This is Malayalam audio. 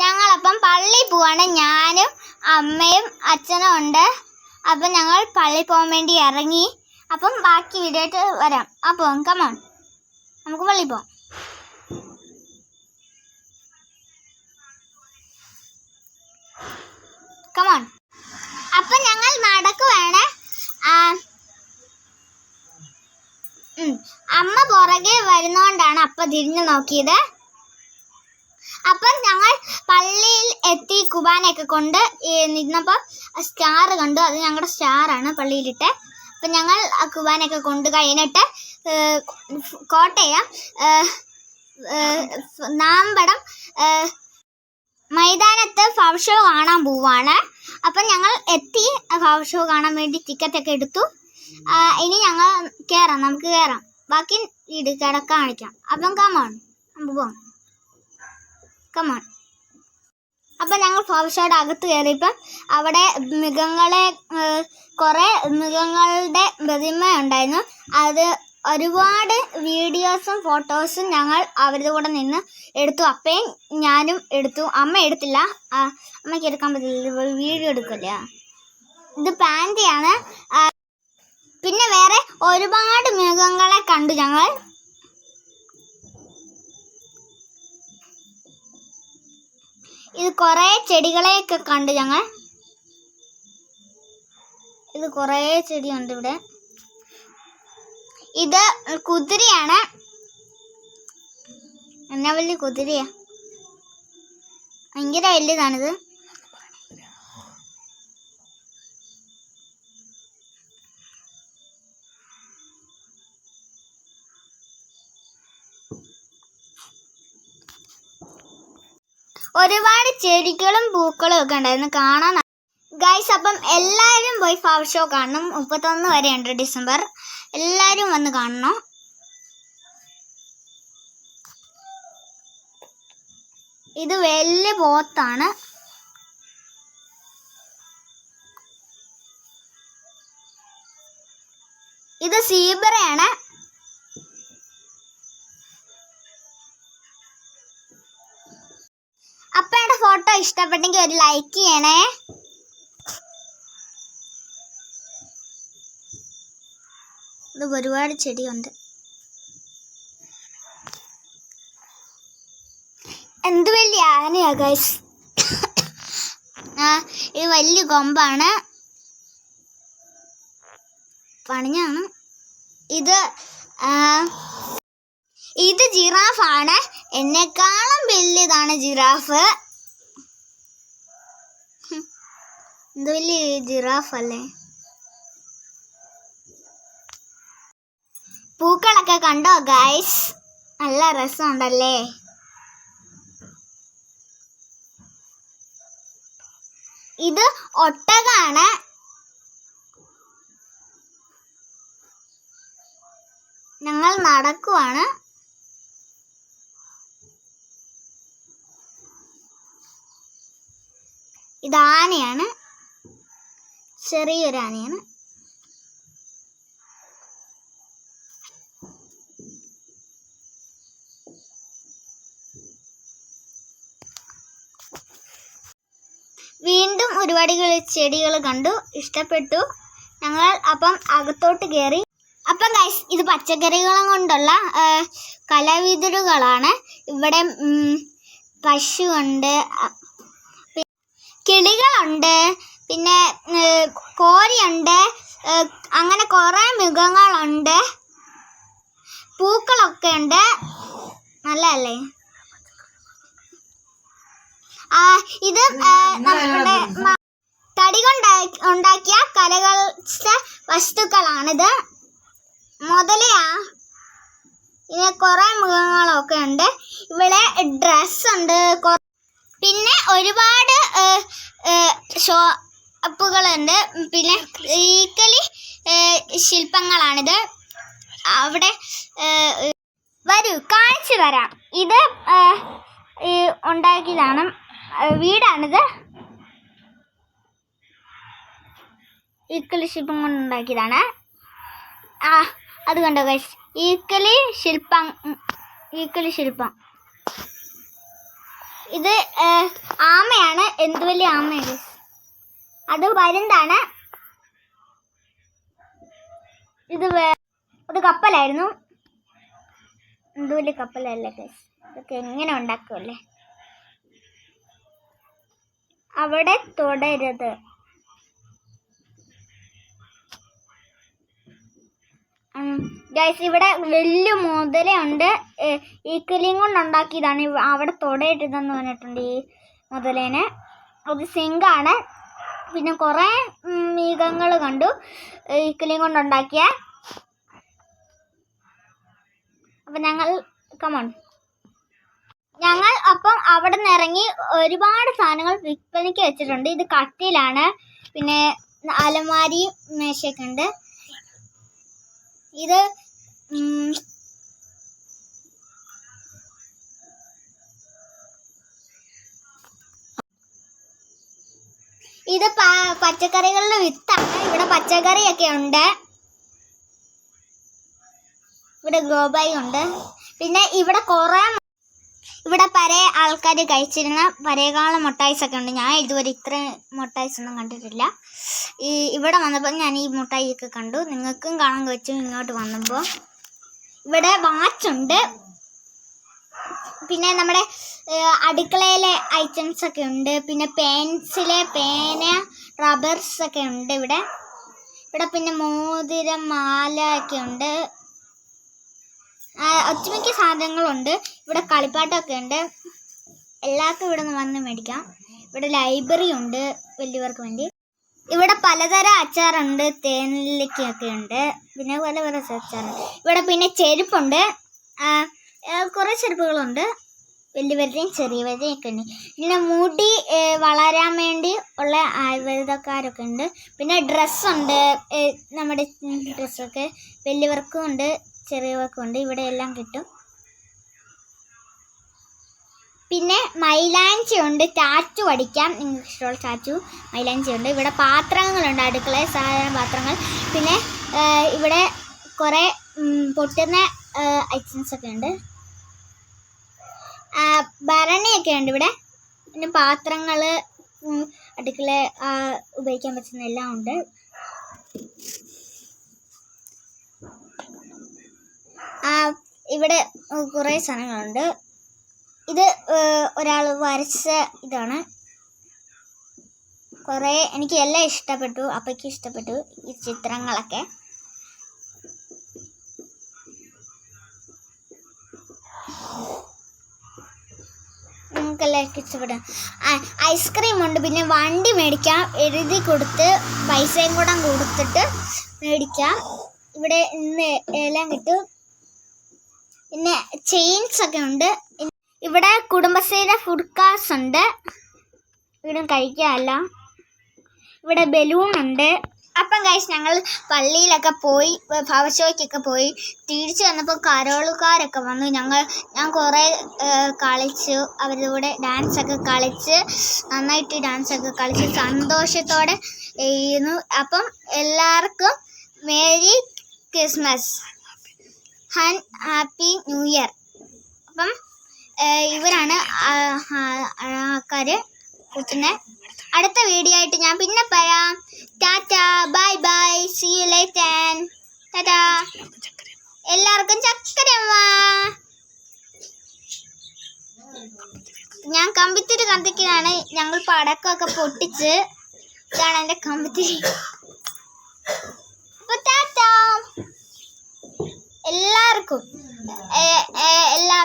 ഞങ്ങളപ്പം പള്ളിയിൽ പോവാണ്. ഞാനും അമ്മയും അച്ഛനും ഉണ്ട്. അപ്പം ഞങ്ങൾ പള്ളിയിൽ പോകാൻ വേണ്ടി ഇറങ്ങി. അപ്പം ബാക്കി വീഡിയോ ആയിട്ട് വരാം. അപ്പോൾ കമോൺ, നമുക്ക് പള്ളിയിൽ പോകാം. കമോൺ. അപ്പം ഞങ്ങൾ നടക്കുവാണ്. അമ്മ പുറകെ വരുന്നോണ്ടാണ് അപ്പ തിരിഞ്ഞു നോക്കിയത്. അപ്പം ഞങ്ങൾ പള്ളിയിൽ എത്തി. കുർബാനയൊക്കെ കൊണ്ട് നിന്നപ്പോൾ സ്റ്റാർ കണ്ടു. അത് ഞങ്ങളുടെ സ്റ്റാറാണ് പള്ളിയിലിട്ട്. അപ്പം ഞങ്ങൾ കുർബാനയൊക്കെ കൊണ്ട് കഴിഞ്ഞിട്ട് കോട്ടയം നാമ്പടം മൈതാനത്ത് ഫ്ലവർ ഷോ കാണാൻ പോവാണ്. അപ്പം ഞങ്ങൾ എത്തി. ഫ്ലവർ ഷോ കാണാൻ വേണ്ടി ടിക്കറ്റൊക്കെ എടുത്തു. ഇനി ഞങ്ങൾ നമുക്ക് കയറാം. ബാക്കി വീട് കാണിക്കാം. അപ്പം കമോൺ, നമുക്ക് പോവാം. കമോൺ. അപ്പം ഞങ്ങൾ ഫ്ലവർ ഷോയുടെ അകത്ത് കയറിയപ്പം അവിടെ കുറേ മൃഗങ്ങളുടെ പ്രതിമ ഉണ്ടായിരുന്നു. അത് ഒരുപാട് വീഡിയോസും ഫോട്ടോസും ഞങ്ങൾ അവരുടെ കൂടെ നിന്ന് എടുത്തു. അപ്പയും ഞാനും എടുത്തു. അമ്മ എടുത്തില്ല, അമ്മയ്ക്ക് എടുക്കാൻ പറ്റില്ല, വീഡിയോ എടുക്കില്ല. ഇത് പാൻഡയാണ്. പിന്നെ വേറെ ഒരുപാട് മൃഗങ്ങളെ കണ്ടു ഞങ്ങൾ. ഇത് കുറേ ചെടികളെയൊക്കെ കണ്ടു ഞങ്ങൾ. ഇത് കുറേ ചെടിയുണ്ട് ഇവിടെ. ഇത് കുതിരയാണ്. എന്നാ വലിയ കുതിരയാ, ഭയങ്കര വലിയതാണിത്. ഒരുപാട് ചെടികളും പൂക്കളും ഒക്കെ ഉണ്ടായിരുന്നു കാണാൻ ഗൈസ്. അപ്പം എല്ലാവരും പോയി ഫ്ലവർ ഷോ കാണണം. 31 വരെയുണ്ട് ഡിസംബർ. എല്ലാവരും വന്ന് കാണണം. ഇത് വലിയ പോത്താണ്. ഇത് സീബ്രയാണ്. അപ്പയുടെ ഫോട്ടോ ഇഷ്ടപ്പെട്ടെങ്കിൽ ഒരു ലൈക്ക് ചെയ്യണേ. ഇത് ഒരുപാട് ചെടിയുണ്ട്. എന്ത് വലിയ ആനയാ ഗൈസ്. ഇത് വലിയ കൊമ്പാണ്, പണിഞ്ഞാണ്. ഇത് ജിറാഫാണ്. എന്നെക്കാളും വലിയതാണ് ജിറാഫ്. എന്ത് വലിയ ജിറാഫ് അല്ലേ. പൂക്കളൊക്കെ കണ്ടോ ഗൈസ്, നല്ല രസമുണ്ടല്ലേ. ഇത് ഒട്ടകമാണ്. ഞങ്ങൾ നടക്കുവാണ്. ഇത് ആനയാണ്, ചെറിയൊരു ആനയാണ്. വീണ്ടും ഒരുപാട് ചെടികൾ കണ്ടു, ഇഷ്ടപ്പെട്ടു. ഞങ്ങൾ അപ്പം അകത്തോട്ട് കയറി. അപ്പം ഗൈസ്, ഇത് പച്ചക്കറികളും കൊണ്ടുള്ള കലവിതുരുകളാണ്. ഇവിടെ പശുവുണ്ട്, കിളികളുണ്ട്, പിന്നെ കോഴിയുണ്ട്. അങ്ങനെ കുറേ മൃഗങ്ങളുണ്ട്. പൂക്കളൊക്കെ ഉണ്ട്. നല്ലതല്ലേ. ഇത് നമ്മുടെ തടി കൊണ്ട് ഉണ്ടാക്കിയ കരകൗശല വസ്തുക്കളാണിത്. മുതലയാ. ഇതിന് കുറേ മൃഗങ്ങളൊക്കെ ഉണ്ട്. ഇവിടെ ഡ്രസ്സുണ്ട്. പിന്നെ ഒരുപാട് ഷോപ്പുകളുണ്ട്. പിന്നെ ഈക്കലി ശില്പങ്ങളാണിത്. അവിടെ വരൂ, കാണിച്ചു തരാം. ഇത് ഉണ്ടാക്കിയതാണ്, വീടാണിത്. ഈക്കലി ശില്പം കൊണ്ട് ഉണ്ടാക്കിയതാണ്. അത് കണ്ടോ ഗൈസ്, ഈക്കലി ശില്പം. ഇത് ആമയാണ്. എന്ത് വലിയ ആമയാണ്. അത് പരുന്താണ്. ഇത് കപ്പലായിരുന്നു. എന്ത് വലിയ കപ്പലല്ലേ ഗൈസ്. ഇതൊക്കെ എങ്ങനെ ഉണ്ടാക്കുമല്ലേ. അവിടെ തുടരുത്. ഗൈസ് ഇവിടെ വലിയ മുതലയുണ്ട്. ഈക്കലിയും കൊണ്ട് ഉണ്ടാക്കിയതാണ്. അവിടെ തുടരുതെന്ന് പറഞ്ഞിട്ടുണ്ട് ഈ മുതലേനെ. അത് സിങ്കാണ്. പിന്നെ കുറേ മൃഗങ്ങൾ കണ്ടു ഈക്കലിയും കൊണ്ടുണ്ടാക്കിയ. അപ്പം ഞങ്ങൾ അപ്പം അവിടെ നിന്ന് ഇറങ്ങി ഒരുപാട് സാധനങ്ങൾ വിൽപ്പനയ്ക്ക് വെച്ചിട്ടുണ്ട്. ഇത് കട്ടിലാണ്. പിന്നെ അലമാരി മേശയൊക്കെ ഉണ്ട്. ഇത് പച്ചക്കറികളുടെ വിത്താണ്. ഇവിടെ പച്ചക്കറിയൊക്കെ ഉണ്ട്. ഇവിടെ ഗ്രോ ബാഗ് ഉണ്ട്. പിന്നെ ഇവിടെ പഴയ ആൾക്കാർ കഴിച്ചിരുന്ന പഴയകാല മുട്ടായിസ് ഒക്കെ ഉണ്ട്. ഞാൻ ഇതുവരെ ഇത്രയും മുട്ടായിസ് ഒന്നും കണ്ടിട്ടില്ല. ഇവിടെ വന്നപ്പോൾ ഞാൻ ഈ മുട്ടായിയൊക്കെ കണ്ടു. നിങ്ങൾക്കും കാണാൻ വെച്ചു ഇങ്ങോട്ട് വന്നപ്പോൾ. ഇവിടെ വാച്ചുണ്ട്. പിന്നെ നമ്മുടെ അടുക്കളയിലെ ഐറ്റംസ് ഒക്കെ ഉണ്ട്. പിന്നെ പേന, റബ്ബർസ് ഒക്കെ ഉണ്ട് ഇവിടെ. പിന്നെ മോതിരം, മാല ഒക്കെ ഉണ്ട്. ഒട്ടുമിക്ക സാധനങ്ങളുണ്ട്. ഇവിടെ കളിപ്പാട്ടമൊക്കെ ഉണ്ട്. എല്ലാവർക്കും ഇവിടെ നിന്ന് വന്ന് മേടിക്കാം. ഇവിടെ ലൈബ്രറി ഉണ്ട് വലിയവർക്ക് വേണ്ടി. ഇവിടെ പലതരം അച്ചാറുണ്ട്. തേനിലേക്കൊക്കെ ഉണ്ട്. പിന്നെ പല അച്ചാറുണ്ട്. ഇവിടെ പിന്നെ ചെരുപ്പുണ്ട്. കുറേ ചെരുപ്പുകളുണ്ട്. വലിയവരുടെയും ചെറിയവരുടെയും ഒക്കെ ഉണ്ട്. പിന്നെ മുടി വളരാൻ വേണ്ടി ഉള്ള ആയുർവേദക്കാരൊക്കെ ഉണ്ട്. പിന്നെ ഡ്രസ്സുണ്ട്. നമ്മുടെ ഡ്രസ്സൊക്കെ വലിയവർക്കും ഉണ്ട് ചെറിയവർക്കും ഉണ്ട്. ഇവിടെ എല്ലാം കിട്ടും. പിന്നെ മൈലാഞ്ചി ഉണ്ട്. ടാറ്റു അടിക്കാം. നിങ്ങൾക്ക് ഇഷ്ടമുള്ള ടാറ്റു മൈലാഞ്ചി ഉണ്ട്. ഇവിടെ പാത്രങ്ങളുണ്ട്. അടുക്കളയിൽ സാധാരണ പാത്രങ്ങൾ. പിന്നെ ഇവിടെ കുറേ പൊട്ടുന്ന ഐറ്റംസ് ഒക്കെ ഉണ്ട്. ഭരണിയൊക്കെ ഉണ്ട് ഇവിടെ. പിന്നെ പാത്രങ്ങൾ, അടുക്കള ഉപയോഗിക്കാൻ പറ്റുന്ന എല്ലാം ഉണ്ട്. ഇവിടെ കുറേ സാധനങ്ങളുണ്ട്. ഇത് ഒരാൾ വരച്ച ഇതാണ്. കുറേ എനിക്ക് എല്ലാം ഇഷ്ടപ്പെട്ടു. അപ്പയ്ക്ക് ഇഷ്ടപ്പെട്ടു ഈ ചിത്രങ്ങളൊക്കെ. നിങ്ങൾക്കെല്ലാവർക്കും ഇഷ്ടപ്പെടും. ഐസ്ക്രീം ഉണ്ട്. പിന്നെ വണ്ടി മേടിക്കാം. എഴുതി കൊടുത്ത് പൈസയും കൂടെ കൊടുത്തിട്ട് മേടിക്കാം. ഇവിടെ ഇന്ന് എല്ലാം കിട്ടും. പിന്നെ ചെയിൻസ് ഒക്കെ ഉണ്ട്. ഇവിടെ കുടുംബശ്രീയുടെ ഫുഡ് കാർട്സ് ഉണ്ട്. ഇവിടെ കഴിക്കാമല്ല. ഇവിടെ ബലൂൺ ഉണ്ട്. അപ്പം ഗൈസ് ഞങ്ങൾ പള്ളിയിലൊക്കെ പോയി ഭവശോയ്ക്കൊക്കെ പോയി തിരിച്ചു വന്നപ്പോൾ കരോളുകാരൊക്കെ വന്നു. ഞാൻ കുറേ കളിച്ചു. അവരുടെ കൂടെ ഡാൻസൊക്കെ കളിച്ച് നന്നായിട്ട് ഡാൻസൊക്കെ കളിച്ച് സന്തോഷത്തോടെ ചെയ്യുന്നു. അപ്പം എല്ലാവർക്കും merry Christmas, happy new year. അപ്പം ഇവരാണ് ആൾക്കാർ കൂട്ടുന്നത്. അടുത്ത വീഡിയോ ആയിട്ട് ഞാൻ പിന്നെ പറയാം. Tata, bye bye, see you later. Tata. എല്ലാവർക്കും ചക്കരമ്മ. ഞാൻ കമ്പിത്തിരി കത്തിക്കുന്നതാണ്. ഞങ്ങൾ പടക്കമൊക്കെ പൊട്ടിച്ച് ഇതാണ് എൻ്റെ കമ്പിത്തിരി. അപ്പോൾ ടാറ്റാ എല്ലാവർക്കും. എല്ലാ